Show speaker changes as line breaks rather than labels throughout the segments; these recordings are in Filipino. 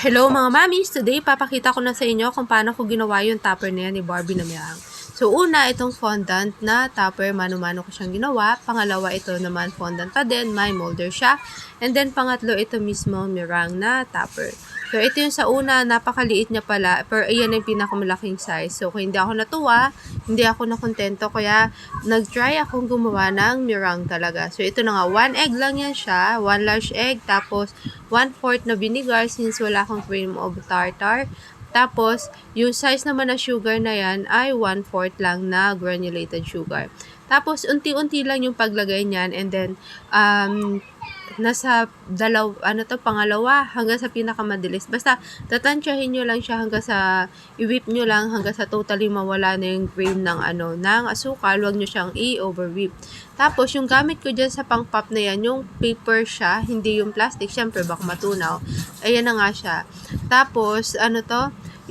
Hello mga mamis! Today, papakita ko na sa inyo kung paano ko ginawa yung topper na yan ni Barbie na Mirang. So, una, itong fondant na topper, mano-mano ko siyang ginawa. Pangalawa, ito naman fondant pa din, may molder siya. And then, pangatlo, ito mismo Mirang na topper. So, ito yung sa una, napakaliit niya pala, pero iyan yung pinakamalaking size. So, kung hindi ako natuwa, hindi ako nakontento, kaya nag-try akong gumawa ng Mirang talaga. So, ito na nga, 1 egg lang yan siya, 1 large egg, tapos 1/4 na vinegar since wala akong cream of tartar. Tapos, yung size naman na sugar na yan ay 1/4 lang na granulated sugar. Tapos, unti-unti lang yung paglagay niyan and then, nasa pangalawa hanggang sa pinakamadilis. Basta, tatansyahin nyo lang siya hanggang sa, i-whip nyo lang hanggang sa totally mawala na yung cream ng ng asukal. Huwag nyo siyang i-overwhip. Tapos, yung gamit ko dyan sa pang-pop na yan, yung paper siya, hindi yung plastic. Siyempre, baka matunaw. Ayan na nga siya. Tapos,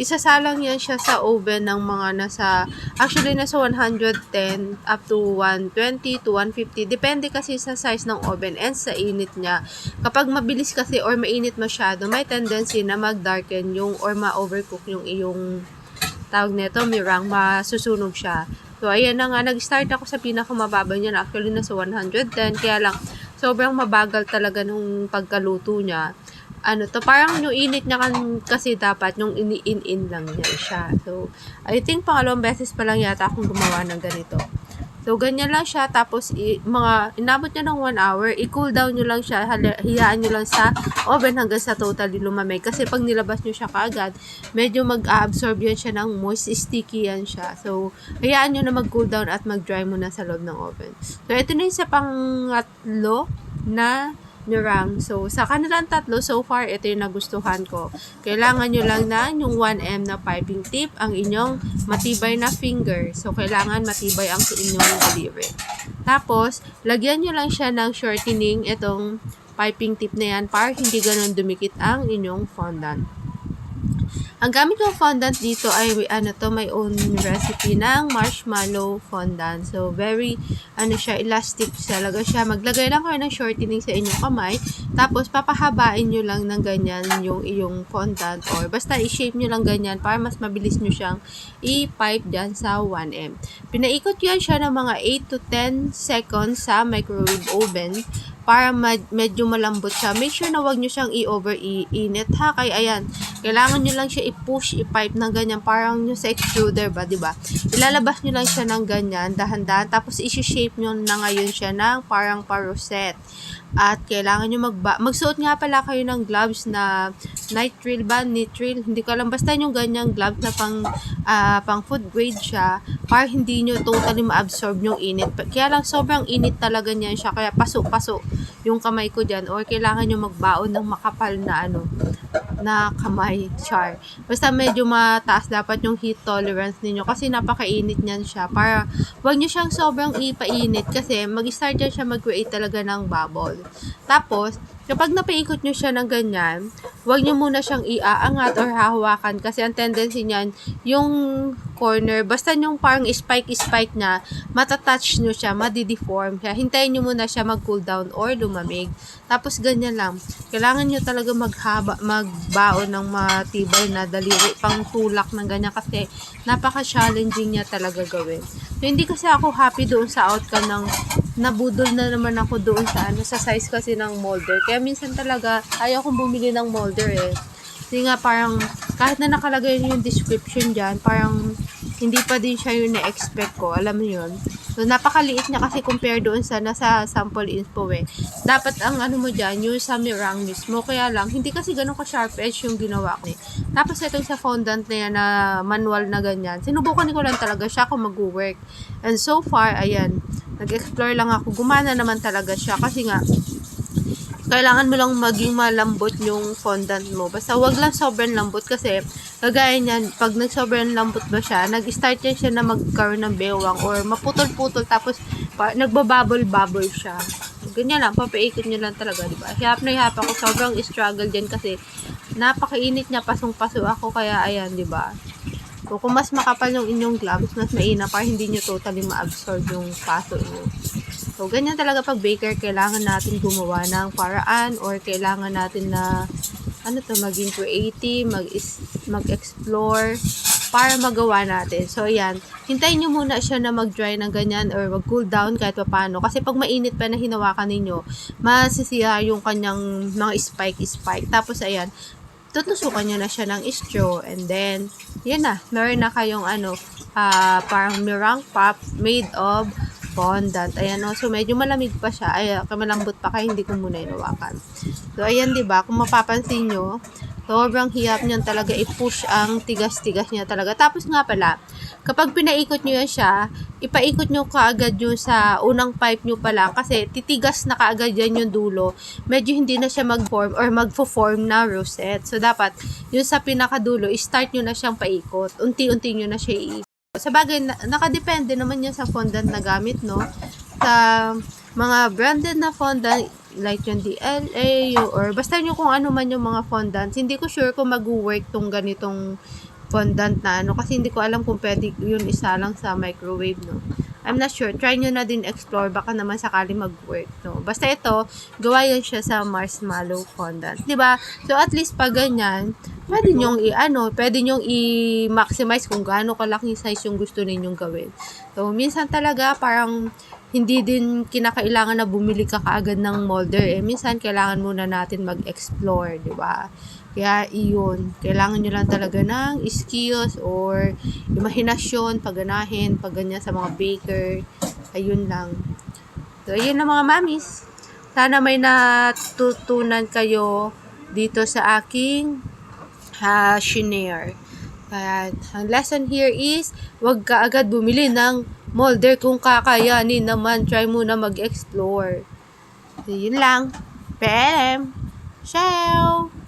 isasalang yan siya sa oven ng mga nasa 110 up to 120 to 150. Depende kasi sa size ng oven and sa init niya. Kapag mabilis kasi or mainit masyado, may tendency na mag-darken yung or ma-overcook yung iyong tawag nito, Mirang, masusunog siya. So, ayan na nga, nag-start ako sa pinakamababa niya. Actually, nasa 110. Kaya lang, sobrang mabagal talaga nung pagkaluto niya. Parang yung init niya kasi dapat yung ini-in lang niya siya. So, I think pangalawang beses pa lang yata akong gumawa ng ganito. So, ganyan lang siya. Tapos, inabot niya ng 1 hour. I-cool down nyo lang siya. Hiyaan nyo lang sa oven hanggang sa totally lumamig. Kasi pag nilabas nyo siya kaagad, medyo mag-absorb yan siya ng moist. Sticky yan siya. So, hayaan nyo na mag-cool down at mag-dry muna sa loob ng oven. So, ito na yung sa pangatlo na Mirang. So, sa kanilang tatlo, so far, ito yung nagustuhan ko. Kailangan nyo lang na yung 1M na piping tip, ang inyong matibay na finger. So, kailangan matibay ang inyong daliri. Tapos, lagyan nyo lang siya ng shortening itong piping tip na yan para hindi ganun dumikit ang inyong fondant. Ang gamit kong fondant dito ay my own recipe ng marshmallow fondant. So, very, elastic talaga siya. Maglagay lang kayo ng shortening sa inyong kamay. Tapos, papahabain nyo lang ng ganyan yung iyong fondant. Or, basta i-shape nyo lang ganyan para mas mabilis nyo siyang i-pipe dyan sa 1M. Pinaikot yan siya ng mga 8 to 10 seconds sa microwave oven para medyo malambot siya. Make sure na wag nyo siyang i-over-init ha. Kaya ayan, kailangan nyo lang siya i-push, i-pipe ng ganyan. Parang yung sa extruder ba, diba? Ilalabas nyo lang siya ng ganyan, dahan-dahan. Tapos isi-shape nyo na ngayon siya ng parang parosette. At kailangan nyo magsuot nga pala kayo ng gloves na nitrile ba? Nitril? Hindi ko alam. Basta yung ganyang gloves na pang food grade siya para hindi nyo totally ma-absorb yung init. Kaya lang sobrang init talaga niyan siya. Kaya paso-paso yung kamay ko dyan. Or kailangan nyo magbaon ng makapal na na kamay, char. Basta medyo mataas dapat yung heat tolerance ninyo kasi napakainit niyan siya. Para wag nyo siyang sobrang ipainit kasi mag-start yan siya mag-create talaga ng bubble. Tapos, kapag napaikot nyo siya ng ganyan, wag nyo muna siyang iaangat or hahawakan kasi ang tendency niyan, yung corner, basta yung parang spike na, matatouch nyo siya, madideform siya. Hintayin nyo muna siya mag-cool down or lumamig. Tapos, ganyan lang. Kailangan nyo talaga magbaon ng matibay na daliri, pang tulak ng ganyan kasi napaka-challenging niya talaga gawin. So, hindi kasi ako happy doon sa outcome ng nabudol na naman ako doon sa size kasi ng molder. Kaya minsan talaga, ayaw kong bumili ng molder eh. Kasi nga parang, kahit na nakalagay yung description dyan, parang hindi pa din siya yung na-expect ko. Alam mo yun? So, napakaliit niya kasi compare doon sa nasa sample info eh. Dapat ang mo dyan, yung sa Mirang mismo. Kaya lang, hindi kasi ganun ka-sharp edge yung ginawa ko eh. Tapos itong sa fondant na yan na manual na ganyan, sinubukan ko lang talaga siya kung mag-work. And so far, ayan, nag-explore lang ako. Gumana naman talaga siya kasi nga, kailangan mo lang maging malambot yung fondant mo. Basta wag lang sobrang lambot kasi kagaya niyan, pag nagsobrang lambot ba siya, nag-start yan siya na magkaroon ng bewang or maputol-putol tapos nagbabubble-bubble siya. Ganyan lang, papaikot nyo lang talaga, diba? Hihap na hihap ako, sobrang struggle dyan kasi napakainit niya, pasong-paso ako, kaya ayan, diba? So, kung mas makapal yung inyong gloves, mas mainam para hindi nyo totally ma-absorb yung paso nyo. So, ganyan talaga pag baker, kailangan natin gumawa ng paraan or kailangan natin na maging creative, mag-explore para magawa natin. So, ayan, hintayin nyo muna siya na mag-dry ng ganyan or mag-cool down kahit pa paano. Kasi pag mainit pa na hinawakan ninyo, masisira yung kanyang mga spike. Tapos, ayan, tutusukan nyo na siya ng straw. And then, yan na, meron na kayong parang meringue pop made of fondant. Ayan, so medyo malamig pa siya. Ay, malambot pa kaya hindi ko muna hinawakan. So, ayan, diba? Kung mapapansin nyo, sobrang hirap niyan talaga i-push ang tigas-tigas niya talaga. Tapos nga pala, kapag pinaikot nyo yan siya, ipaikot nyo kaagad yung sa unang pipe nyo pala kasi titigas na kaagad yan yung dulo. Medyo hindi na siya mag-form or magfo-form na rosette. So, dapat yung sa pinakadulo, i-start nyo na siyang paikot. Unti-unti nyo na siya iikot. Sa bagay, nakadepende naman yan sa fondant na gamit, no? Sa mga branded na fondant, like yung DLA, or basta nyo kung ano man yung mga fondants, hindi ko sure kung mag-work tong ganitong fondant na kasi hindi ko alam kung pwede yun isa lang sa microwave, no? I'm not sure. Try nyo na din explore. Baka naman sakali mag-work, no? Basta ito, gawa yan siya sa marshmallow fondant. Diba? So, at least pag ganyan, pwede nyong i-maximize kung gaano kalaking size yung gusto ninyong gawin. So, minsan talaga, parang hindi din kinakailangan na bumili ka kaagad ng molder. Minsan, kailangan muna natin mag-explore, diba? Kaya, iyon. Kailangan nyo lang talaga ng skills or imahinasyon, pagganahin, pagganyan sa mga baker. Ayun lang. So, ayun na mga mamis. Sana may natutunan kayo dito sa aking shinare. Kaya, ang lesson here is, wag ka agad bumili ng molder kung kakayanin naman. Try muna mag-explore. So, yun lang. PM! Ciao!